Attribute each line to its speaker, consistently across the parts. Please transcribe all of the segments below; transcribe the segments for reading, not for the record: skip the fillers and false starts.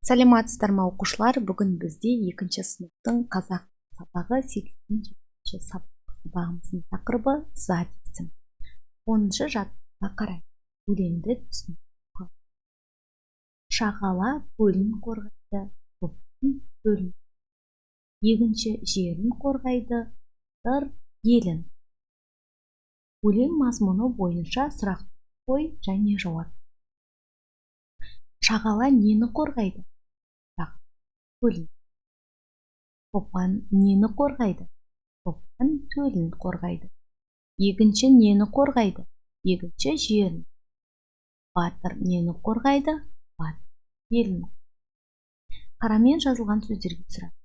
Speaker 1: Саламатсыздар ма оқушылар, бүгін бізде 2-ші сыныптың қазақ сабағы 8-ші сабағымыздың тақырыбы зат есім. 10-ші жаттыққа қарай өлеңді түсіндіру. Шағала көлін қорғайды, топтың төлін. Егінші жерін қорғайды, тыр елін. Өлең мазмұны бойынша сұрақ қой және жауап. Шағала нені қорғайды? Көлін. Топан нені қорғайды? Топан төлін қорғайды. Егінші нені қорғайды? Егінші жерін. Батыр нені қорғайды? Батыр елін. Қарамен жазылған сөздерге сұрақ.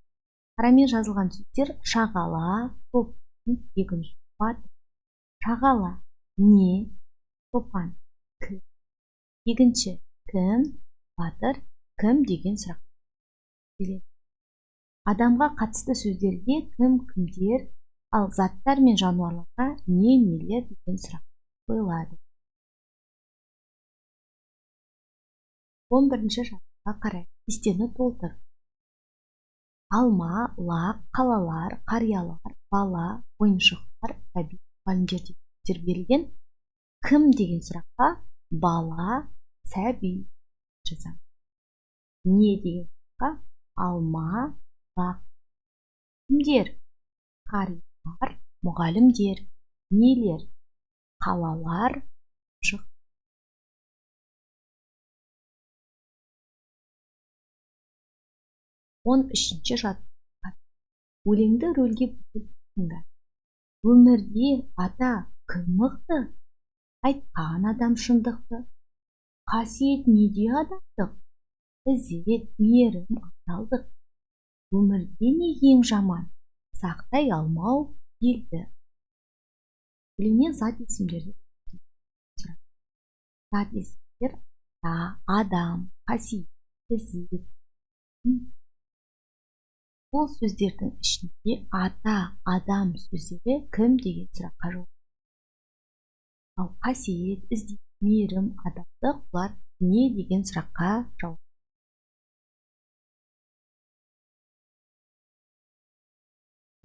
Speaker 1: Қарамен жазылған сөздер шағала, топан, егінші, батыр. Шағала не? Топан кім? Егінші кім? Батыр кім деген сұрақ. Адамға қатысты сөздерге кім, кімдер, ал заттар мен жануарларға не, нелер деген сұрақ қойылады. 11-ші жаттыққа қарай кестені толтыр. Алма, лақ, қалалар, қариялар, бала, ойыншықтар, сәби, мұғалімдер деп берілген. Кім деген сұраққа бала, сәби жазамыз. Не деген сұраққа алма, лақ. Кімдер? Қариялар, мұғалімдер. Нелер? Қалалар, ойыншық. 13-ші жаттыққа өлеңді рөлге бөліңдер. Өмірде ата кім мықты? Айтқан адам шындықты. Қасиет неде адамдық? Ізет, мейірім, адалдық. Өмірде не ең жаман? Сақтай алмау елді. Өлеңнен зат есімдерді сұрап. Зат есімдер адам, қасиет, ізет. Бұл сөздердің ішінде ата, адам сөздері кім деген сұраққа жауап. Ал қасиет, ізет, мейірім, адалдық бұлар не деген сұраққа жауап.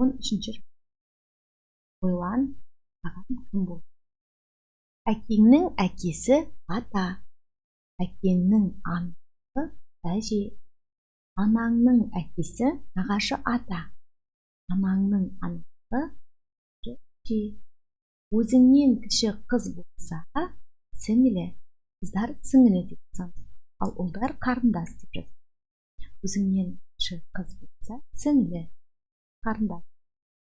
Speaker 1: 13-ші ойлан, ағам кім болды? Әкеңнің әкесі ата, әкеңнің анасы әже, анаңның әкесі нағашы ата, анаңның анасы әже. Өзіңнен кіші қыз болса, сіңілі, қыздар сіңілі деп жазамыз, ал ұлдар қарындас деп жазамыз. Өзіңнен кіші қыз болса, сіңілі, қарындас.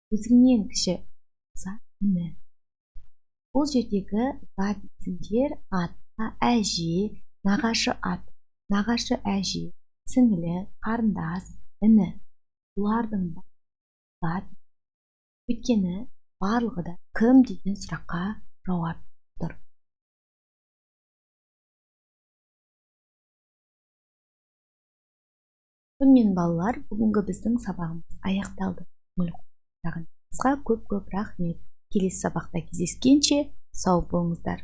Speaker 1: Өзіңнен кіші болса, іні. Бұл жердегі зат есімдер ата, әже, нағашы ата, нағашы әже, сіңілі, қарындас, іні. Бұлардың зат, өйткені барлығы да кім деген сұраққа жауап тұр. Сонымен балалар, бүгінгі біздің сабағымыз аяқталды. Көп рахмет. Келесі сабақта кездескенше сау болыңыздар.